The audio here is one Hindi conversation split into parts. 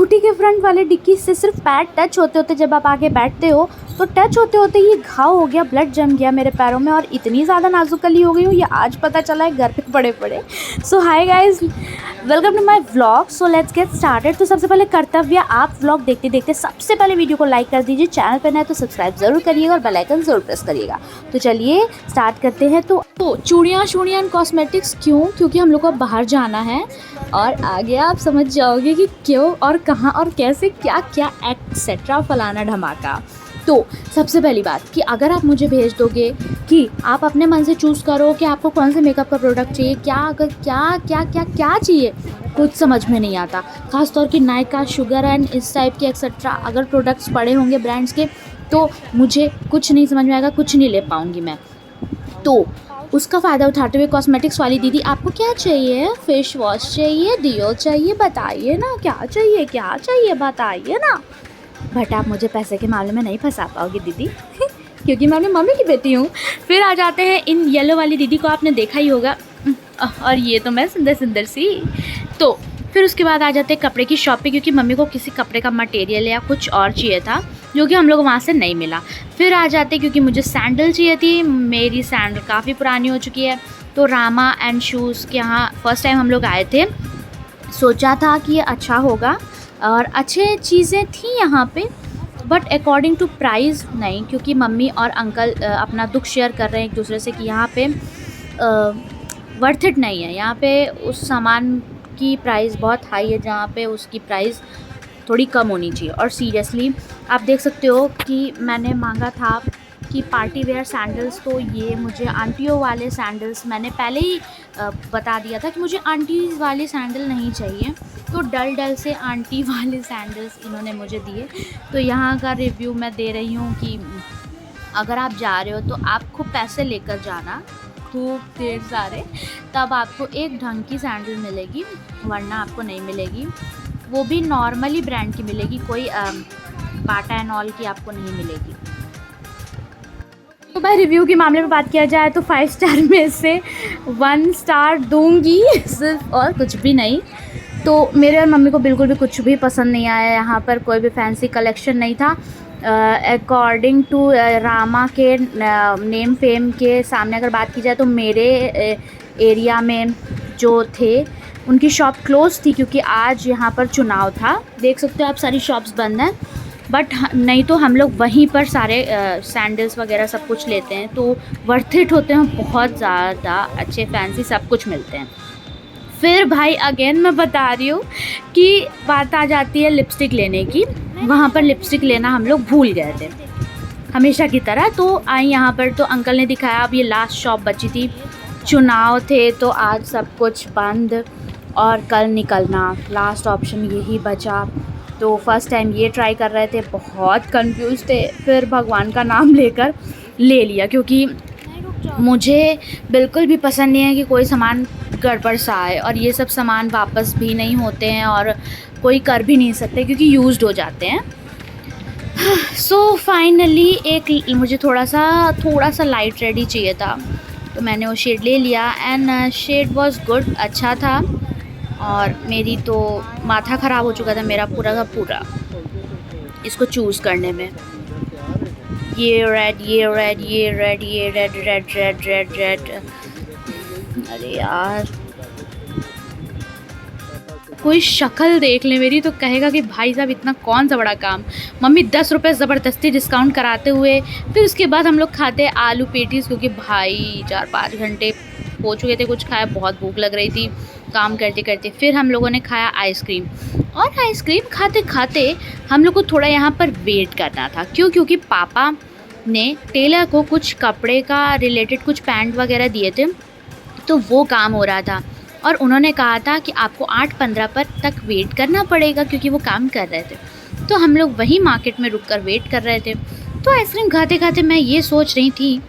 स्कूटी के फ्रंट वाले डिक्की से सिर्फ पैर टच होते होते जब आप आगे बैठते हो तो टच होते होते ये घाव हो गया, ब्लड जम गया मेरे पैरों में और इतनी ज़्यादा नाजुक कली हो गई हूँ, ये आज पता चला है घर पे पड़े पड़े। So hi guys, welcome to my vlog. So let's get started. तो सबसे पहले कर्तव्य, आप व्लॉग देखते देखते सबसे पहले वीडियो को लाइक कर दीजिए, चैनल पर नए तो सब्सक्राइब ज़रूर करिएगा और बेल आइकन ज़रूर प्रेस करिएगा। तो चलिए स्टार्ट करते हैं। तो चूड़ियाँ एंड कॉस्मेटिक्स क्यों? क्योंकि हम लोग को बाहर जाना है और आगे आप समझ जाओगे कि क्यों और कहाँ और कैसे, क्या क्या एक्सेट्रा फलाना धमाका। तो सबसे पहली बात कि अगर आप मुझे भेज दोगे कि आप अपने मन से चूज़ करो कि आपको कौन से मेकअप का प्रोडक्ट चाहिए, क्या चाहिए, कुछ समझ में नहीं आता। ख़ासतौर की नायका, शुगर एंड इस टाइप के एक्सेट्रा अगर प्रोडक्ट्स पड़े होंगे ब्रांड्स के तो मुझे कुछ नहीं समझ में आएगा, कुछ नहीं ले पाऊँगी मैं। तो उसका फ़ायदा उठाते हुए कॉस्मेटिक्स वाली दीदी, आपको क्या चाहिए? फेस वॉश चाहिए, डिओ चाहिए, बताइए ना क्या चाहिए बताइए ना। बट आप मुझे पैसे के मामले में नहीं फंसा पाओगे दीदी क्योंकि मैं अपनी मम्मी की बेटी हूँ। फिर आ जाते हैं इन येलो वाली दीदी को, आपने देखा ही होगा, और ये तो मैं सुंदर सी। तो फिर उसके बाद आ जाते हैं कपड़े की शॉप पे, क्योंकि मम्मी को किसी कपड़े का मटेरियल या कुछ और चाहिए था जो कि हम लोग वहाँ से नहीं मिला। फिर आ जाते क्योंकि मुझे सैंडल चाहिए थी, मेरी सैंडल काफ़ी पुरानी हो चुकी है। तो रामा एंड शूज़ के यहाँ फ़र्स्ट टाइम हम लोग आए थे, सोचा था कि ये अच्छा होगा और अच्छे चीज़ें थी यहाँ पे, बट अकॉर्डिंग टू प्राइस नहीं, क्योंकि मम्मी और अंकल अपना दुख शेयर कर रहे हैं एक दूसरे से कि यहाँ पे वर्थ इट नहीं है। यहाँ पे उस सामान की प्राइस बहुत हाई है जहाँ पे उसकी प्राइस थोड़ी कम होनी चाहिए। और सीरियसली आप देख सकते हो कि मैंने मांगा था कि पार्टी वेयर सैंडल्स, तो ये मुझे आंटियों वाले सैंडल्स, मैंने पहले ही बता दिया था कि मुझे आंटीज़ वाले सैंडल नहीं चाहिए, तो डल से आंटी वाले सैंडल्स इन्होंने मुझे दिए। तो यहाँ का रिव्यू मैं दे रही हूँ कि अगर आप जा रहे हो तो आप खूब पैसे लेकर जाना, खूब ढेर सारे, तब आपको एक ढंग की सैंडल मिलेगी, वरना आपको नहीं मिलेगी। वो भी नॉर्मली ब्रांड की मिलेगी, कोई बाटा एंड ऑल की आपको नहीं मिलेगी। तो भाई रिव्यू के मामले में बात किया जाए तो 5 स्टार में से 1 स्टार दूंगी सिर्फ, और कुछ भी नहीं। तो मेरे और मम्मी को बिल्कुल भी कुछ भी पसंद नहीं आया, यहाँ पर कोई भी फैंसी कलेक्शन नहीं था। अकॉर्डिंग टू रामा के नेम फेम के सामने अगर बात की जाए तो मेरे एरिया में जो थे उनकी शॉप क्लोज थी, क्योंकि आज यहाँ पर चुनाव था। देख सकते हो आप, सारी शॉप्स बंद हैं, बट नहीं तो हम लोग वहीं पर सारे सैंडल्स वगैरह सब कुछ लेते हैं, तो वर्थ इट होते हैं, बहुत ज़्यादा अच्छे फैंसी सब कुछ मिलते हैं। फिर भाई अगेन मैं बता रही हूँ कि बात आ जाती है लिपस्टिक लेने की। वहाँ पर लिपस्टिक लेना हम लोग भूल गए थे हमेशा की तरह। तो आई यहाँ पर तो अंकल ने दिखाया, अब ये लास्ट शॉप बची थी, चुनाव थे तो आज सब कुछ बंद और कल निकलना, लास्ट ऑप्शन यही बचा। तो फर्स्ट टाइम ये ट्राई कर रहे थे, बहुत कंफ्यूज थे, फिर भगवान का नाम लेकर ले लिया, क्योंकि मुझे बिल्कुल भी पसंद नहीं है कि कोई सामान गड़बड़ सा आए, और ये सब सामान वापस भी नहीं होते हैं और कोई कर भी नहीं सकते क्योंकि यूज्ड हो जाते हैं। सो फाइनली एक मुझे थोड़ा सा लाइट रेडी चाहिए था, तो मैंने वो शेड ले लिया एंड शेड वाज गुड, अच्छा था। और मेरी तो माथा ख़राब हो चुका था मेरा पूरा का पूरा इसको चूज़ करने में। ये रेड। अरे यार, कोई शक्ल देख ले मेरी तो कहेगा कि भाई साहब इतना कौन सा बड़ा काम। मम्मी 10 रुपये ज़बरदस्ती डिस्काउंट कराते हुए, फिर उसके बाद हम लोग खाते आलू पेटीज़, क्योंकि भाई 4-5 घंटे हो चुके थे कुछ खाया, बहुत भूख लग रही थी काम करते करते। फिर हम लोगों ने खाया आइसक्रीम, और आइसक्रीम खाते खाते हम लोग को थोड़ा यहाँ पर वेट करना था। क्योंकि पापा ने टेलर को कुछ कपड़े का रिलेटेड कुछ पैंट वगैरह दिए थे, तो वो काम हो रहा था, और उन्होंने कहा था कि आपको 8:15 पर तक वेट करना पड़ेगा, क्योंकि वो काम कर रहे थे। तो हम लोग वहीं मार्केट में रुक कर वेट कर रहे थे। तो आइसक्रीम खाते खाते मैं ये सोच रही थी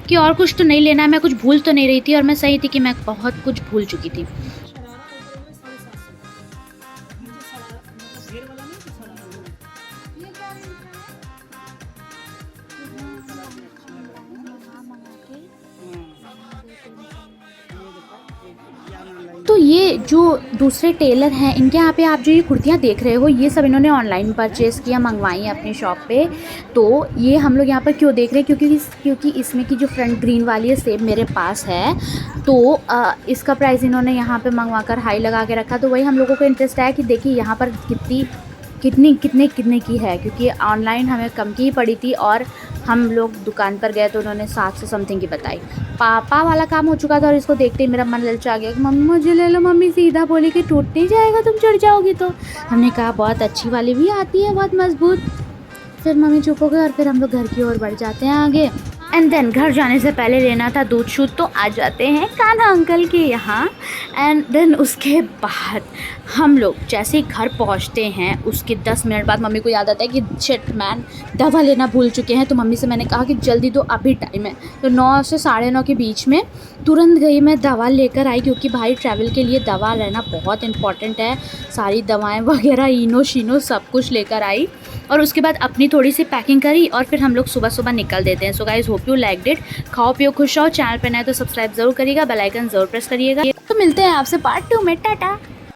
कि और कुछ तो नहीं लेना है, मैं कुछ भूल तो नहीं रही थी, और मैं सही थी कि मैं बहुत कुछ भूल चुकी थी। तो ये जो दूसरे टेलर हैं इनके यहाँ पे आप जो ये कुर्तियाँ देख रहे हो ये सब इन्होंने ऑनलाइन परचेज़ किया, मंगवाई अपनी शॉप पे। तो ये हम लोग यहाँ पर क्यों देख रहे हैं, क्योंकि इसमें की जो फ्रंट ग्रीन वाली है सेम मेरे पास है। तो इसका प्राइस इन्होंने यहाँ पे मंगवा कर हाई लगा के रखा। तो वही हम लोगों को इंटरेस्ट आया कि देखिए यहाँ पर कितने की है, क्योंकि ऑनलाइन हमें कम की ही पड़ी थी और हम लोग दुकान पर गए तो उन्होंने 700 समथिंग की बताई। पापा वाला काम हो चुका था और इसको देखते ही मेरा मन ललचा गया कि मम्मी मुझे ले लो। मम्मी सीधा बोली कि टूट नहीं जाएगा तुम चढ़ जाओगी तो। हमने कहा बहुत अच्छी वाली भी आती है, बहुत मजबूत। फिर मम्मी चुप हो गई और फिर हम लोग घर की ओर बढ़ जाते हैं आगे। एंड देन घर जाने से पहले लेना था दूध शूट, तो आ जाते हैं कान्हा अंकल के यहाँ। एंड देन उसके बाद हम लोग जैसे ही घर पहुँचते हैं उसके 10 मिनट बाद मम्मी को याद आता है कि शिट मैन दवा लेना भूल चुके हैं। तो मम्मी से मैंने कहा कि जल्दी दो, अभी टाइम है। तो 9 से 9:30 के बीच में तुरंत गई मैं दवा लेकर आई, क्योंकि भाई ट्रैवल के लिए दवा लेना बहुत इंपॉर्टेंट है। सारी दवाएँ वगैरह इनो शीनो सब कुछ लेकर आई और उसके बाद अपनी थोड़ी सी पैकिंग करी और फिर हम लोग सुबह निकल देते हैं। So guys hope you liked it. खाओ पियो खुश रहो। चैनल पर नए तो सब्सक्राइब जरूर करिएगा, बेल आइकन जरूर प्रेस करिएगा। तो मिलते हैं आपसे पार्ट 2 में। टाटा।